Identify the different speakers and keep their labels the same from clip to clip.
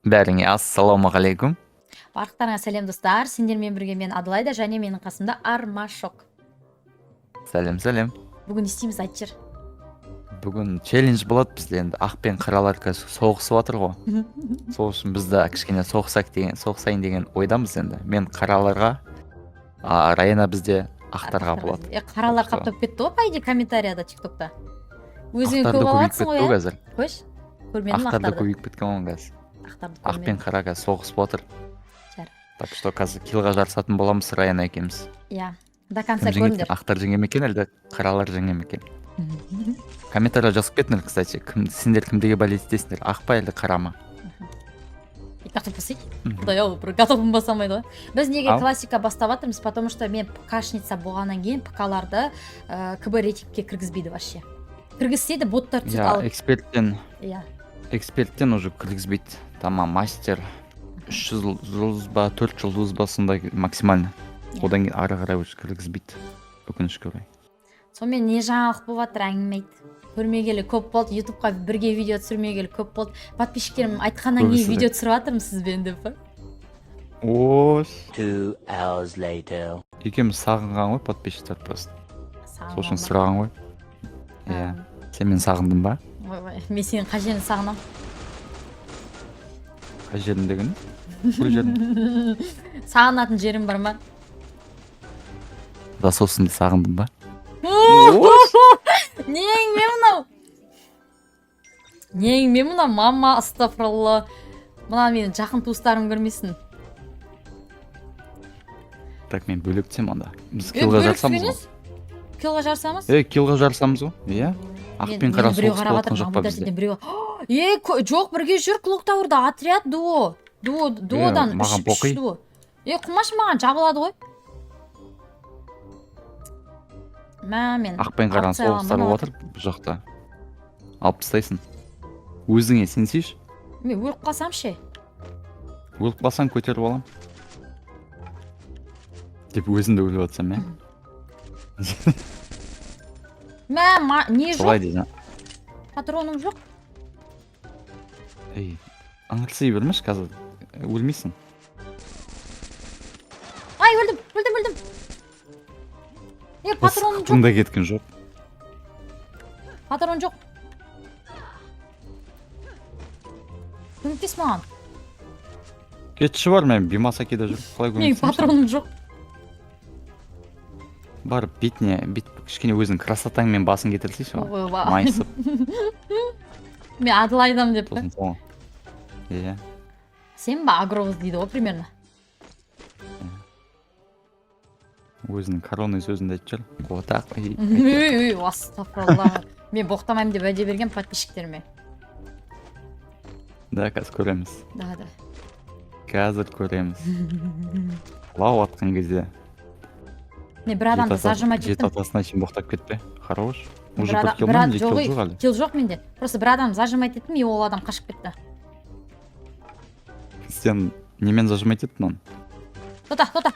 Speaker 1: Бәріңе ассалаумағалейкум.
Speaker 2: Барлықтарыңа сәлем достар. Сендермен бірге мен Адылайда және менің қасымда Армашок.
Speaker 1: Сәлем.
Speaker 2: Бүгін не істейміз, айтып жыр.
Speaker 1: Бүгін челлендж болады бізде, енді ақ пен қаралар қазір соғысып жатыр ғой. Сол үшін біз де кішкене соғысайын деген ойдамыз енді. Мен қараларға, Райана бізде ақтарға болады.
Speaker 2: Қаралар қаптап кетті ғой, по идее, комментарияда, тиктокта. Өзің
Speaker 1: Ақтарды
Speaker 2: көп
Speaker 1: көбейіп
Speaker 2: алатсың
Speaker 1: кетті
Speaker 2: ғой,
Speaker 1: ғой қазір.
Speaker 2: Қойш, көрмедім
Speaker 1: Ақтарды
Speaker 2: ақтарды.
Speaker 1: көбейіп кеткен ғой қазір. Ақ пен
Speaker 2: Ақтарды
Speaker 1: қара қазір соғысып жатыр.
Speaker 2: Жар.
Speaker 1: Так что қазір килға жарысатын боламыз Райана екеуміз.
Speaker 2: Иә, до конца
Speaker 1: Кім жеңеді?
Speaker 2: көріңдер.
Speaker 1: Ақтар жеңе ме екен, әлде қаралар жеңе ме екен? Комментария жазып кетіңдер, кстати. Сендер кімдеге болетесіңдер? Ақ па әлде қара ма?
Speaker 2: Готов посыть? Құдай ау, бір готовым басамайды ғой. Біз неге
Speaker 1: Ал?
Speaker 2: классика бастап жатырмыз, потому что мен ПКшница болғаннан кейін ПКларды КБ рейтингке кіргізбейді вообще. Кіргізсе де боттар түсіп
Speaker 1: Я
Speaker 2: алып.
Speaker 1: эксперттен уже кіргізбейді. Тамам, мастер 300 жұлдыз ба, 4 жұлдыз ба, сондай максимально. Одан кейін ары қарай уже кіргізбейді. Өкінішке орай.
Speaker 2: Сонымен не жаңалық болып жатыр, әңгіме айт. Көрмегелі көп болды, ютубқа бірге видео түсірмегелі көп болды. Подписчиктерім айтқаннан кейін видео түсіріп жатырмын сізбен деп.
Speaker 1: Ош.
Speaker 3: 2 hours later.
Speaker 1: Екеуміз сағынған ғой подписчиктер просто. Сол үшін
Speaker 2: Сағынған ба?
Speaker 1: сұраған ғой. Иә. Сен мен сағындың ба?
Speaker 2: Ой, мен сенің қай жерін сағынам?
Speaker 1: Қай жерін деген? Бұл жерін.
Speaker 2: Сағынатын жерім бар ма?
Speaker 1: Да сосын сағындың ба?
Speaker 2: Не әңгіме мынау? Не әңгіме мынау? Мама, астафыралла. Мына менің жақын туыстарым көрмесін.
Speaker 1: Так, мен бөлек түсем онда. Біз килға жарысамыз ғой.
Speaker 2: Килға жарысамыз?
Speaker 1: Килға жарысамыз ғой. Иә. Ақ пен қара соғысып жатқан жоқ па бізде?
Speaker 2: Жоқ, бірге жүр Клоктаурда отряд дуо. Дуодан
Speaker 1: маған боқи.
Speaker 2: дуо. Құмаш маған жабылады ғой. Мен
Speaker 1: Ақ пен қараны соғыстар болып жатыр бұл жақта. Алып тастайсың. Өзіңе сенсейші.
Speaker 2: Мен өліп қалсам ше.
Speaker 1: Өліп қалсаң көтеріп алам. Деп өзіңді өліп жатсам, иә?
Speaker 2: Не
Speaker 1: Солай
Speaker 2: жоқ?
Speaker 1: дейді.
Speaker 2: Патроным жоқ?
Speaker 1: Аңырсай бермеш, қазір өлмейсің.
Speaker 2: Ай, өлдім. Патроным жоқ.
Speaker 1: Тыңда кеткен жоқ.
Speaker 2: Патрон жоқ. Көмектес маған.
Speaker 1: Кетші бар, мен Бимасакида жүріп қалай
Speaker 2: Менің
Speaker 1: көмектесем.
Speaker 2: патроным жоқ.
Speaker 1: Барып бетіне, кішкене өзің красотаңмен басын кетірсейші.
Speaker 2: Ойба.
Speaker 1: Майысып.
Speaker 2: Мен Адылайдам деп.
Speaker 1: Сосын соң. Иә.
Speaker 2: Сен ба агроз дейді ғой примерно.
Speaker 1: Өзінің коронный сөзінде айтып жүр. Вот так.
Speaker 2: Астафыралла. Мен боқтамаймын деп уәде берген подписчиктеріме.
Speaker 1: Да, қазір көреміз.
Speaker 2: Да.
Speaker 1: Қазір көреміз. Лау атқан кезде.
Speaker 2: Мен бір адамды зажимать
Speaker 1: Жеті
Speaker 2: еттім.
Speaker 1: атасына шейін боқтап кетпе. Хорош. Уже
Speaker 2: Бір
Speaker 1: бір
Speaker 2: адам-
Speaker 1: кил
Speaker 2: бір
Speaker 1: ма,
Speaker 2: адам-
Speaker 1: или кил
Speaker 2: жоқ,
Speaker 1: жоқ әлі?
Speaker 2: Кил жоқ менде. Просто бір адам зажимать еттім, и ол адам қашып кетті.
Speaker 1: Сен немен зажимать еттің оны?
Speaker 2: Тота.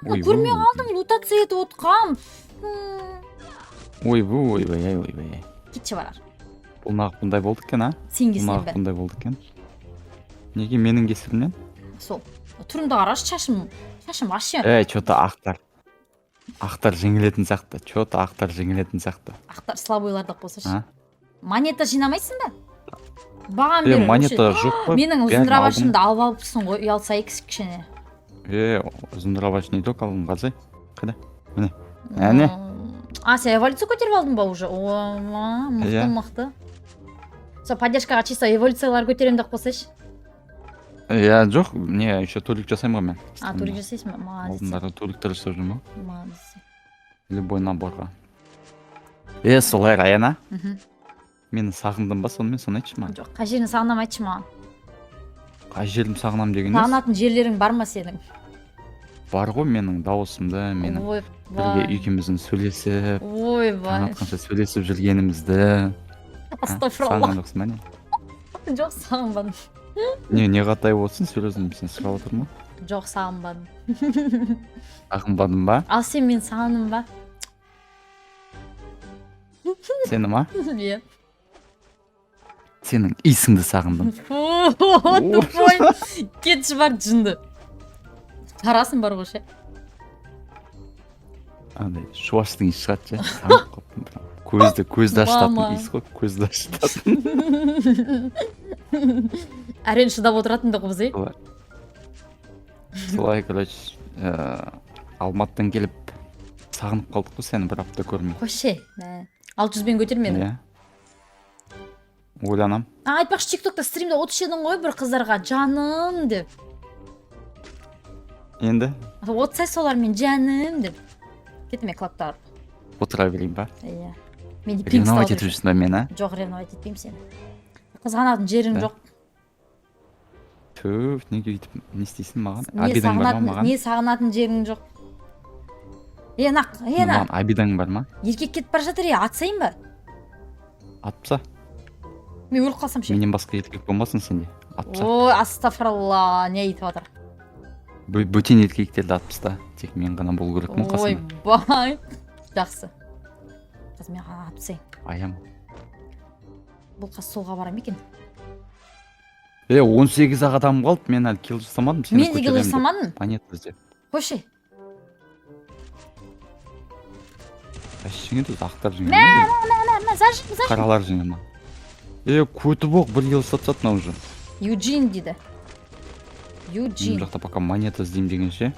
Speaker 2: Өлдім. Көрмей қалдым, лутация етіп отқам.
Speaker 1: Ойбай.
Speaker 2: Кетші барар.
Speaker 1: Бұл нағып бұндай болды екен, а?
Speaker 2: Сен
Speaker 1: Бұл
Speaker 2: кесілем
Speaker 1: нағып
Speaker 2: бе?
Speaker 1: бұндай болды екен. Неге менің кесірімнен?
Speaker 2: Сол. Түрімді қарашы, шашым вообще.
Speaker 1: Чё-то ақтар жеңілетін сияқты.
Speaker 2: Ақтар слабойларды қосашы.
Speaker 1: А?
Speaker 2: Монета жинамайсың ба? Баған беру.
Speaker 1: Монета жоқ қой.
Speaker 2: Менің
Speaker 1: Бәрін
Speaker 2: ұзынрабашымды алып алыпсың ғой, ұялсай кішкене.
Speaker 1: Ұзынрабаш не только алдым, қазай. Қайда? Міне. Әне?
Speaker 2: Сен эволюция көтеріп алдың ба уже? Мықты. Сол поддержкаға чисто эволюциялар көтерем деп қосайшы.
Speaker 1: Жоқ, не, еще турик жасаймын ғой мен.
Speaker 2: Турик жасайсың ба? Молодец.
Speaker 1: Алдындары туриктер жасап жүрмін ғой.
Speaker 2: Молодец.
Speaker 1: Любой наборға. Солай Раяна. Мені сағындың ба сонымен, соны айтшы маған.
Speaker 2: Жоқ, қай жерін сағынам айтшы маған.
Speaker 1: Қай жерім сағынам деген емес.
Speaker 2: Сағынатын жерлерің бар ма сенің?
Speaker 1: Бар ғой менің дауысымды, менің бірге екеуміздің сөйлесіп, таң атқанша сөйлесіп жүргенімізді.
Speaker 2: Астафыралла.
Speaker 1: Сағынған жоқсың ба не?
Speaker 2: Жоқ, сағынбадым.
Speaker 1: Не қатай болсын, сөйлесім сен сұрап отырмын ба?
Speaker 2: Жоқ, сағынбадым.
Speaker 1: Сағынбадың ба?
Speaker 2: Ал сен мен сағындың ба?
Speaker 1: Сені ма?
Speaker 2: Иә.
Speaker 1: сенің иісіңді сағындым.
Speaker 2: Тупой. Кетші бар жынды. Тарасың бар ғой ше.
Speaker 1: Андай шуаштың иісі шығады ше. Сағынып қалыппын. Көзді ашытатын
Speaker 2: Мама.
Speaker 1: иіс қой. Көзді ашытатын.
Speaker 2: Әрен шыдап отыратынды қыз, е?
Speaker 1: Солай, короче, Алматыдан келіп сағынып қалдық қой сені бір апта көрмей.
Speaker 2: Қойшы. 600-бен көтер мені.
Speaker 1: Иә. Ойланам.
Speaker 2: Айтпақшы, тиктокта стримде отыр ғой бір қыздарға жаным деп.
Speaker 1: Енді
Speaker 2: Отсай солармен жаным деп. Кетіме клактар.
Speaker 1: отыра берейін ба?
Speaker 2: Иә. Менде пинг
Speaker 1: Ревновать
Speaker 2: стал.
Speaker 1: етіп жүрсің ба мені?
Speaker 2: Жоқ, ревновать етпеймін сені. Қызғанатын жерің жоқ.
Speaker 1: Түф, неге өйтіп не істейсің маған? Обидаң бар ма маған?
Speaker 2: Не сағынатын жерің жоқ.
Speaker 1: Маған обидаң бар ма?
Speaker 2: Еркек кетіп бара жатыр, атсайын ба?
Speaker 1: Атпса,
Speaker 2: Мен өліп қалсам ше.
Speaker 1: менен басқа еркек болмасын сенде. Атпса.
Speaker 2: Ой, астафыралла, не айтып жатыр?
Speaker 1: Бөтен еркектерді атпыста. Тек мен ғана болу керекпін
Speaker 2: Ой,
Speaker 1: қасымда.
Speaker 2: бай. Жақсы. Қыз мен ғана атпсайын.
Speaker 1: Аям.
Speaker 2: Бұл қыз солға бара ма екен?
Speaker 1: 18 ақ адам қалды, мен әлі килл жасамадым. Сені
Speaker 2: Мен де килл
Speaker 1: көтеремін деп.
Speaker 2: жасамадым.
Speaker 1: Монета іздеп.
Speaker 2: Қойшы.
Speaker 1: Әшшіңе де ақтар жеңе ма?
Speaker 2: Зажим.
Speaker 1: Қаралар жеңе ма? Көті боқ бір килл сатсатына уже.
Speaker 2: Юджин дейді.
Speaker 1: Мен
Speaker 2: Юджин.
Speaker 1: жақта пока монета іздеймін дегенше.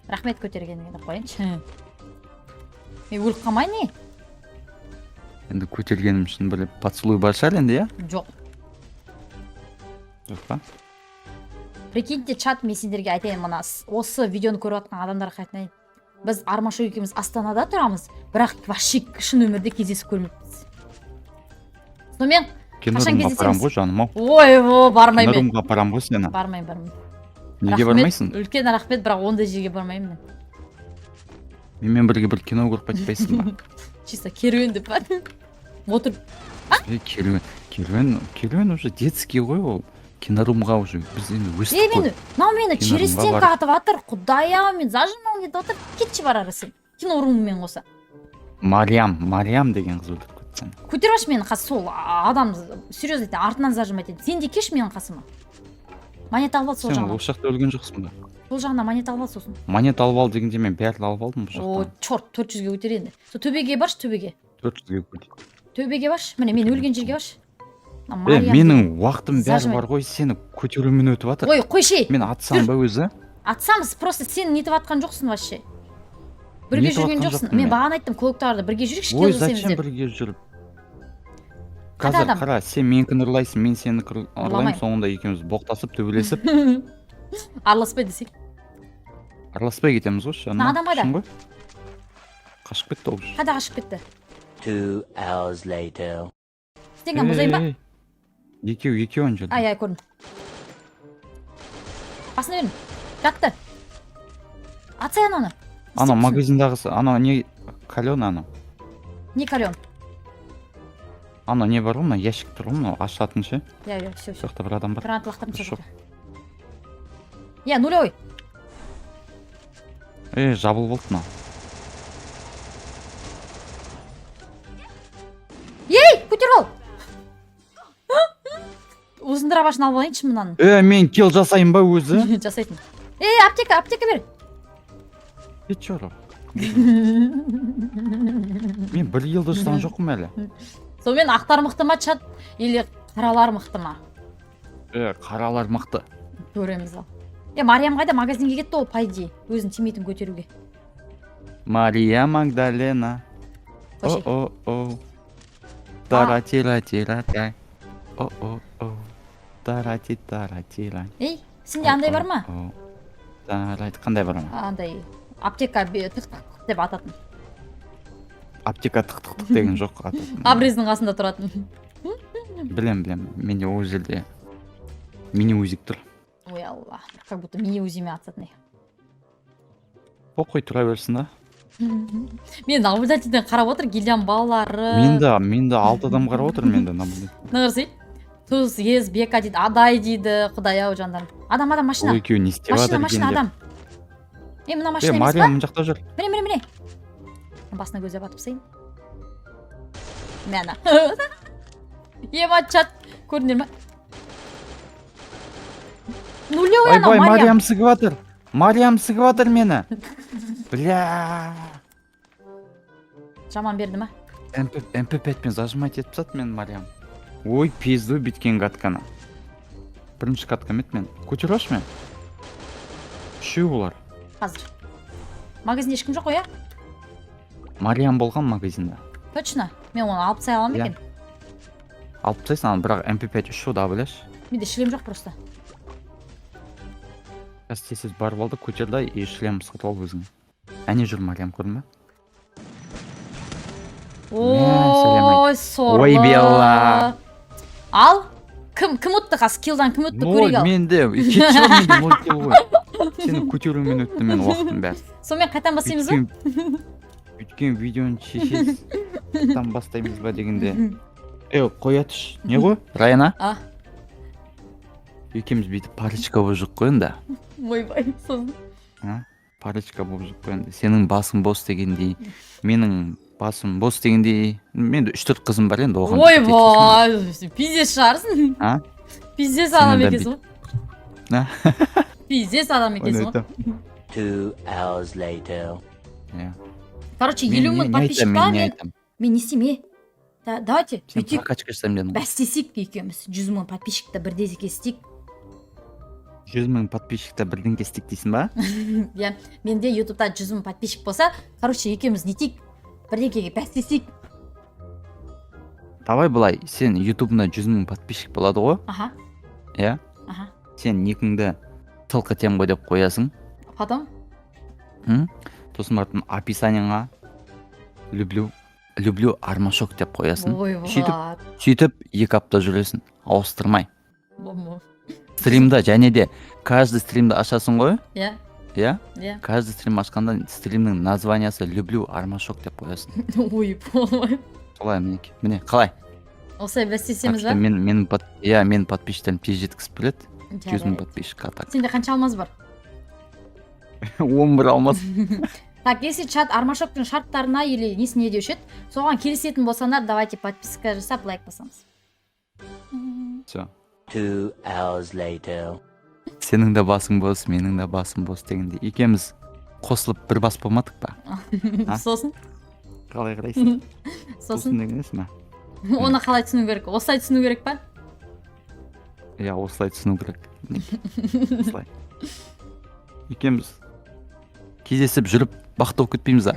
Speaker 2: Рахмет көтергеніңе деп қояйыншы. Мен өліп қалмай не?
Speaker 1: Енді көтергенім үшін бір поцелуй бар шығар енді, иә?
Speaker 2: Жоқ.
Speaker 1: Жоқ па?
Speaker 2: Прикиньте, чат, мен сендерге айтайын мына осы видеоны көріп жатқан адамдарға қайтайын. Біз Армашо екеуміз Астанада тұрамыз, бірақ вообще шын өмірде кездесіп көрмеппіз. Сонымен қашан
Speaker 1: Кинорумға апарам
Speaker 2: кездесеміз?
Speaker 1: ғой жаным ау.
Speaker 2: Ой, бармаймын мен.
Speaker 1: Кинорумға апарам ғой сені.
Speaker 2: Бармаймын.
Speaker 1: Неге
Speaker 2: Рахмет,
Speaker 1: бармайсың?
Speaker 2: Үлкен рахмет, бірақ ондай жерге бармаймын мен.
Speaker 1: Менімен бірге бір кино көріп қайтпайсың ба?
Speaker 2: Чисто керуен деп бар. Отыр.
Speaker 1: Керуен уже детский ғой ол. Кинорумға уже біз енді өстік қой.
Speaker 2: Мені через
Speaker 1: Кинорумға
Speaker 2: стенка
Speaker 1: бар.
Speaker 2: атып жатыр. Құдай-ау, мен зажимал кетіп отыр. Кетші барары сен. Киноруммен қоса.
Speaker 1: Мариам деген қыз өлтіріп кетті сені.
Speaker 2: Көтеріп аш мені қас сол адам серьезно айтайын, артынан зажимать етеді. Сен де кеш менің қасыма. Монета алып ал сол
Speaker 1: Сен
Speaker 2: жағынан.
Speaker 1: осы жақта өлген жоқсың ба?
Speaker 2: Сол жағынан монета алып ал сосын.
Speaker 1: Монета алып ал дегенде мен бәрін алып алдым бұл
Speaker 2: О,
Speaker 1: жақтан.
Speaker 2: чорт, 400-ге өтер енді. Сол төбеге баршы, төбеге.
Speaker 1: 400-ге көтер.
Speaker 2: Төбеге баршы. Міне мен өлген жерге баршы.
Speaker 1: Менің уақытым бәрі
Speaker 2: Зажимай.
Speaker 1: бар ғой, сені көтерумен өтіп жатыр.
Speaker 2: Ой, қойшы.
Speaker 1: Мен атсам ба өзі?
Speaker 2: Атсамыз, просто сен нетіп атқан жоқсың вообще. Бірге
Speaker 1: Нетіп
Speaker 2: жүрген
Speaker 1: атқан
Speaker 2: жоқсың.
Speaker 1: жоқпын
Speaker 2: Мен
Speaker 1: мен.
Speaker 2: бағана айттым, клоктарды бірге жүрейікші,
Speaker 1: Ой,
Speaker 2: келісеміз
Speaker 1: зачем
Speaker 2: деп.
Speaker 1: бірге жүріп?
Speaker 2: Қайда
Speaker 1: Қазір
Speaker 2: адам?
Speaker 1: қара, сен менікін ұрлайсың, мен сені ұрлаймын,
Speaker 2: Ұрламаймын.
Speaker 1: соңында екеуміз боқтасып, төбелесіп,
Speaker 2: Араласпай десек.
Speaker 1: араласпай кетеміз ғой, шын
Speaker 2: Адам қайда?
Speaker 1: ғой. Қашып кетті ол.
Speaker 2: Қайда қашып кетті?
Speaker 3: 2 hours later.
Speaker 2: Стенген бұзайын ба?
Speaker 1: Екеу ан жерде.
Speaker 2: Ай, көрдім. Басына берін. Жатты. Атсай ананы.
Speaker 1: Ана магазиндағысы, ана не кален ана.
Speaker 2: Не кален?
Speaker 1: Ана не бар ғой, мына ящик тұр ғой, мына ашатын ше.
Speaker 2: Я, все.
Speaker 1: Сол жақта бір адам бар.
Speaker 2: Гранат лақтырым сол
Speaker 1: Жоқ.
Speaker 2: жақта. Я, нулевой.
Speaker 1: Жабылып болды мына.
Speaker 2: Ей, көтер ол. Ұзындыра башын алып алайыншы мынаны.
Speaker 1: Мен килл жасайын ба өзі?
Speaker 2: Жасайтын. Аптека бер.
Speaker 1: Чоро. Мен бір киллді ұстаған жоқпын әлі.
Speaker 2: Сонымен ақтар мықты ма чат, или қаралар мықты ма?
Speaker 1: Қаралар мықты.
Speaker 2: Көреміз ал. Мариям қайда, магазинге кетті ол, пайди. Өзін тимейтін көтеруге.
Speaker 1: Мария Магдалена.
Speaker 2: Қойшы.
Speaker 1: О-о-о. Тара-тира-тира-тай. О-о-о. Тара-ти-тара-тира.
Speaker 2: Ей, сенде андай бар ма?
Speaker 1: Қандай бар ма?
Speaker 2: Андай, аптека тық-тық деп ататын.
Speaker 1: Аптека тық-тық деген жоқ.
Speaker 2: Абрездің қасында тұратын.
Speaker 1: Білем. Менде ол жерде мини-узик тұр.
Speaker 2: Ой, алла, как будто мини-узиме атсатынай.
Speaker 1: Қой тұра берсін да.
Speaker 2: Мен наблюдательден қарап отыр, Гильям балалары.
Speaker 1: Менде 6 адам қарап отыр, менде наблюдатель.
Speaker 2: Нағырсый? Туз, ез, бека дейді, адай дейді, құдай-ау жандарым. Адам, машина.
Speaker 1: Ол екеуі не істеп жатыр
Speaker 2: Машина,
Speaker 1: екен
Speaker 2: адам. Мына машина емес
Speaker 1: Мария
Speaker 2: па?
Speaker 1: мына жақта жүр.
Speaker 2: Міне. Басына көзеп атып сайын. Мәна. ема чат көрдіңдер ма? Нулевой ана
Speaker 1: Ойбай,
Speaker 2: Мариам.
Speaker 1: Мариям сыгыватыр. Мариям сыгыватыр мені. Бля.
Speaker 2: Жаман берді ма?
Speaker 1: МП5-пен зажимать етіп сат мен Мариям. Ой, пизду біткен катканы. Бірінші катка мет мен. Көтераш мен? Үшеу бұлар.
Speaker 2: Қазір. Магазинде ешкім жоқ қой,
Speaker 1: Мариям болған магазинда.
Speaker 2: Точно. Мен оны алып тастай аламын
Speaker 1: Иә.
Speaker 2: екен.
Speaker 1: Алып тастайсың, аны бірақ МП5 үшеу да білеш.
Speaker 2: Менде шлем жоқ просто.
Speaker 1: Қазір тез барып алды, көтерді и шлем сатып ал өзіңе. Әне жүр Мариям, көрдің бе?
Speaker 2: Ой, сорлы.
Speaker 1: Ой, Белла.
Speaker 2: Ал. Кім ұтты қас? Килдан кім ұтты?
Speaker 1: Ноль,
Speaker 2: Көрейік ал.
Speaker 1: менде. Кетші ғой менде 0 кил ғой. Сені көтерумен өтті мен уақытым бәрі.
Speaker 2: Сонымен қайтан бастаймыз ба?
Speaker 1: Өткен видеоны шешесіз. Там бастаймыз ба дегенде. Қоятыш. Не ғой? Райана? Екеміз бүйтіп парочка болып жүр қой енді.
Speaker 2: Ойбай, сосын.
Speaker 1: Парочка болып жүр қой енді. Сенің басың бос дегендей, менің басым бос дегендей. Менде 3-4 қызым бар енді оған.
Speaker 2: Ойбай, пиздец шығарсың. Пиздец адам
Speaker 1: Сенен де
Speaker 2: екенсің ғой. Пиздец адам екенсің ғой.
Speaker 3: 2 hours later.
Speaker 2: Короче, 50 мың подписчик бар, мен не істеймін, давайте
Speaker 1: Сен
Speaker 2: бүйтейік,
Speaker 1: прокачка жасаймын дедің ғой.
Speaker 2: бәстесек екеуміз, 100 мың подписчикті бірдей кестік.
Speaker 1: 100 мың подписчикті бірден кестік дейсің ба?
Speaker 2: Иә, менде ютубта 100 мың подписчик болса, короче, екеуміз нетейік, бірдекеге бәстесек.
Speaker 1: Давай былай, сен ютубына 100 мың подписчик болады ғой?
Speaker 2: Аха,
Speaker 1: Иә?
Speaker 2: аха.
Speaker 1: Сен никіңді тылқы тем ғой деп қоясың.
Speaker 2: Потом?
Speaker 1: Сосын барып описанияңа люблю армашок деп қоясың.
Speaker 2: Ойбай.
Speaker 1: Сөйтіп 2 апта жүресің, ауыстырмай.
Speaker 2: Бомба.
Speaker 1: Стримда және де каждый стримді ашасың ғой?
Speaker 2: Иә,
Speaker 1: Иә?
Speaker 2: иә.
Speaker 1: Каждый стрим ашқанда стримнің названиясы люблю армашок деп қоясың.
Speaker 2: Ойбай.
Speaker 1: Солай мінеке. Міне, қалай?
Speaker 2: Осылай бәстесеміз ба?
Speaker 1: Мен подписчиктерім тез жеткізіп келеді. 100 мың подписчикқа так.
Speaker 2: Сенде қанша алмаз бар?
Speaker 1: 11 алмас.
Speaker 2: Так, если чат армашоктың шарттарына или несіне деуші еді, соған келісетін болсаңдар, давайте подписка жасап, лайк басамыз.
Speaker 1: Все.
Speaker 3: 2 hours later.
Speaker 1: Сенің де басың бос, менің де басым бос дегенде. Екеміз қосылып бір бас болмадық па?
Speaker 2: Сосын?
Speaker 1: Қалай қарайсың?
Speaker 2: Сосын?
Speaker 1: деген несі ма?
Speaker 2: Оны қалай түсіну керек? Осылай түсіну керек па?
Speaker 1: Иә, осылай түсіну керек. Осылай. Екеміз кездесіп жүріп бақыт болып кетпейміз а?